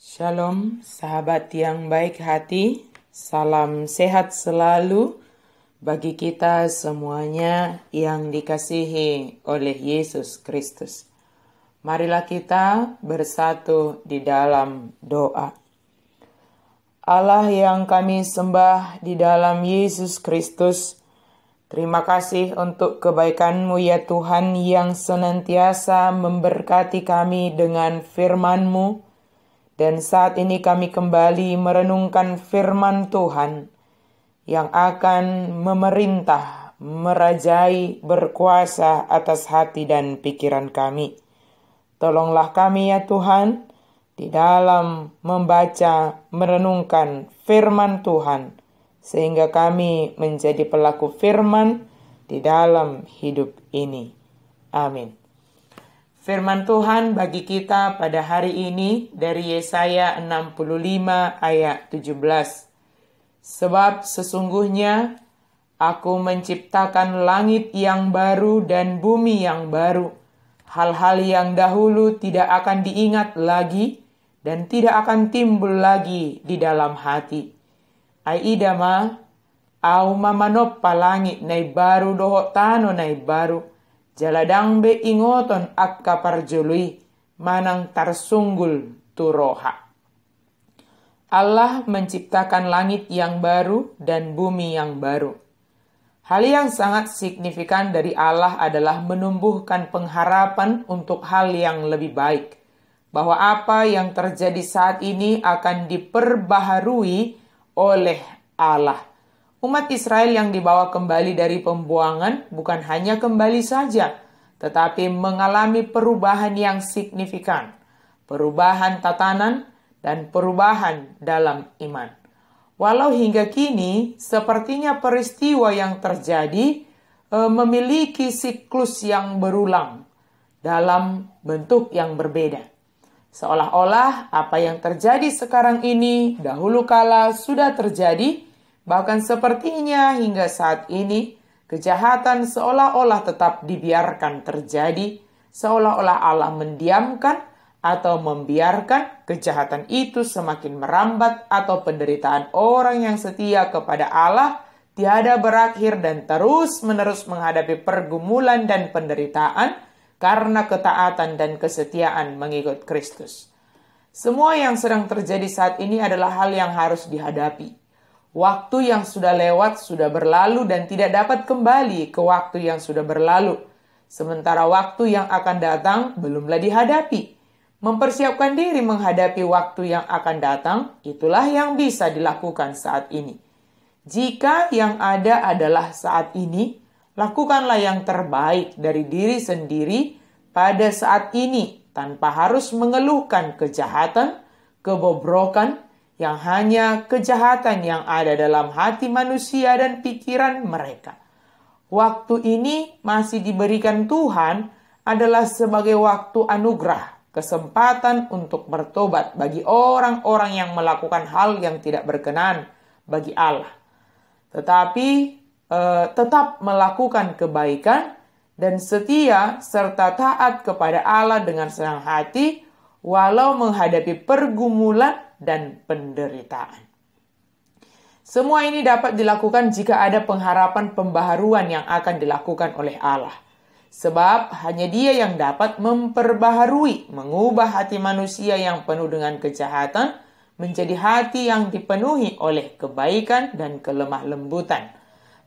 Shalom, sahabat yang baik hati. Salam sehat selalu bagi kita semuanya yang dikasihi oleh Yesus Kristus. Marilah kita bersatu di dalam doa. Allah yang kami sembah di dalam Yesus Kristus, terima kasih untuk kebaikan-Mu ya Tuhan yang senantiasa memberkati kami dengan firman-Mu. Dan saat ini kami kembali merenungkan firman Tuhan yang akan memerintah, merajai, berkuasa atas hati dan pikiran kami. Tolonglah kami ya Tuhan, di dalam membaca, merenungkan firman Tuhan, sehingga kami menjadi pelaku firman di dalam hidup ini. Amin. Firman Tuhan bagi kita pada hari ini dari Yesaya 65 ayat 17. Sebab sesungguhnya aku menciptakan langit yang baru dan bumi yang baru. Hal-hal yang dahulu tidak akan diingat lagi dan tidak akan timbul lagi di dalam hati. Aidama au mamanoppa langit nai baru doho tano nai baru. Jaladang be ingoton akka parjului manang tarsunggul turoha. Allah menciptakan langit yang baru dan bumi yang baru. Hal yang sangat signifikan dari Allah adalah menumbuhkan pengharapan untuk hal yang lebih baik. Bahwa apa yang terjadi saat ini akan diperbaharui oleh Allah. Umat Israel yang dibawa kembali dari pembuangan bukan hanya kembali saja, tetapi mengalami perubahan yang signifikan, perubahan tatanan, dan perubahan dalam iman. Walau hingga kini, sepertinya peristiwa yang terjadi memiliki siklus yang berulang dalam bentuk yang berbeda. Seolah-olah apa yang terjadi sekarang ini dahulu kala sudah terjadi. Bahkan sepertinya hingga saat ini, kejahatan seolah-olah tetap dibiarkan terjadi, seolah-olah Allah mendiamkan atau membiarkan kejahatan itu semakin merambat atau penderitaan orang yang setia kepada Allah tiada berakhir dan terus-menerus menghadapi pergumulan dan penderitaan karena ketaatan dan kesetiaan mengikut Kristus. Semua yang sedang terjadi saat ini adalah hal yang harus dihadapi. Waktu yang sudah lewat sudah berlalu dan tidak dapat kembali ke waktu yang sudah berlalu. Sementara waktu yang akan datang belumlah dihadapi. Mempersiapkan diri menghadapi waktu yang akan datang, itulah yang bisa dilakukan saat ini. Jika yang ada adalah saat ini, lakukanlah yang terbaik dari diri sendiri pada saat ini tanpa harus mengeluhkan kejahatan, kebobrokan, yang hanya kejahatan yang ada dalam hati manusia dan pikiran mereka. Waktu ini masih diberikan Tuhan adalah sebagai waktu anugerah, kesempatan untuk bertobat bagi orang-orang yang melakukan hal yang tidak berkenan bagi Allah. Tetapi tetap melakukan kebaikan dan setia serta taat kepada Allah dengan senang hati walau menghadapi pergumulan dan penderitaan. Semua ini dapat dilakukan jika ada pengharapan pembaharuan yang akan dilakukan oleh Allah. Sebab hanya Dia yang dapat memperbaharui, mengubah hati manusia yang penuh dengan kejahatan menjadi hati yang dipenuhi oleh kebaikan dan kelemah lembutan.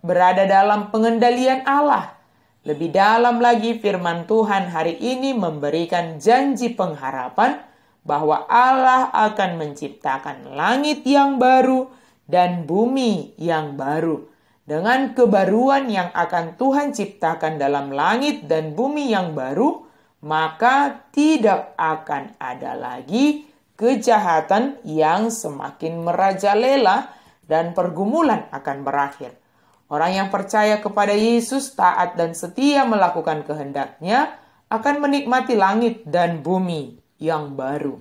Berada dalam pengendalian Allah. Lebih dalam lagi firman Tuhan hari ini memberikan janji pengharapan bahwa Allah akan menciptakan langit yang baru dan bumi yang baru. Dengan kebaruan yang akan Tuhan ciptakan dalam langit dan bumi yang baru, maka tidak akan ada lagi kejahatan yang semakin merajalela dan pergumulan akan berakhir. Orang yang percaya kepada Yesus, taat dan setia melakukan kehendak-Nya, akan menikmati langit dan bumi yang baru.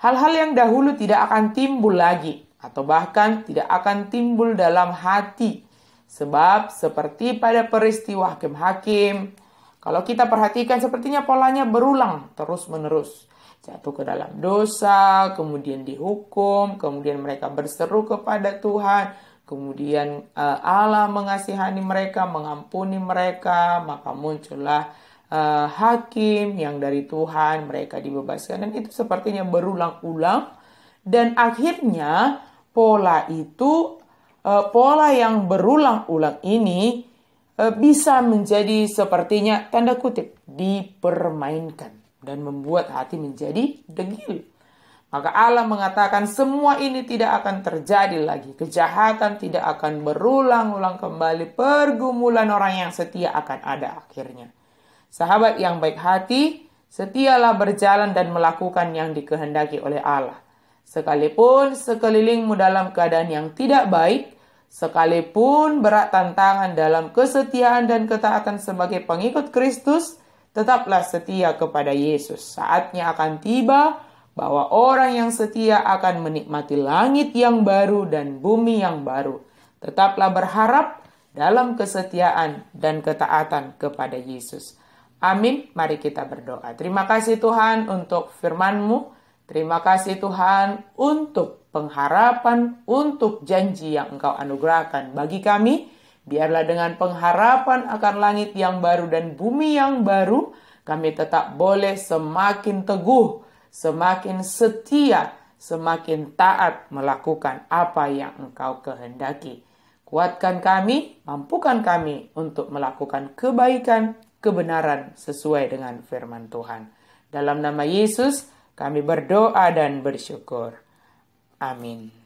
Hal-hal yang dahulu tidak akan timbul lagi, atau bahkan tidak akan timbul dalam hati. Sebab seperti pada peristiwa hakim-hakim, kalau kita perhatikan sepertinya polanya berulang terus-menerus. jatuh ke dalam dosa, kemudian dihukum, kemudian mereka berseru kepada Tuhan, kemudian Allah mengasihani mereka, mengampuni mereka, maka muncullah hakim yang dari Tuhan, mereka dibebaskan. Dan itu sepertinya berulang-ulang, dan akhirnya pola yang berulang-ulang ini bisa menjadi sepertinya tanda kutip dipermainkan dan membuat hati menjadi degil. Maka Allah mengatakan semua ini tidak akan terjadi lagi. Kejahatan tidak akan berulang-ulang kembali. Pergumulan orang yang setia akan ada akhirnya. Sahabat yang baik hati, setialah berjalan dan melakukan yang dikehendaki oleh Allah. Sekalipun sekelilingmu dalam keadaan yang tidak baik, sekalipun berat tantangan dalam kesetiaan dan ketaatan sebagai pengikut Kristus, tetaplah setia kepada Yesus. Saatnya akan tiba bahwa orang yang setia akan menikmati langit yang baru dan bumi yang baru. Tetaplah berharap dalam kesetiaan dan ketaatan kepada Yesus. Amin. Mari kita berdoa. Terima kasih Tuhan untuk firman-Mu. Terima kasih Tuhan untuk pengharapan, untuk janji yang Engkau anugerahkan bagi kami. Biarlah dengan pengharapan akan langit yang baru dan bumi yang baru, kami tetap boleh semakin teguh, semakin setia, semakin taat melakukan apa yang Engkau kehendaki. Kuatkan kami, mampukan kami untuk melakukan kebaikan, kebenaran sesuai dengan firman Tuhan. Dalam nama Yesus, kami berdoa dan bersyukur. Amin.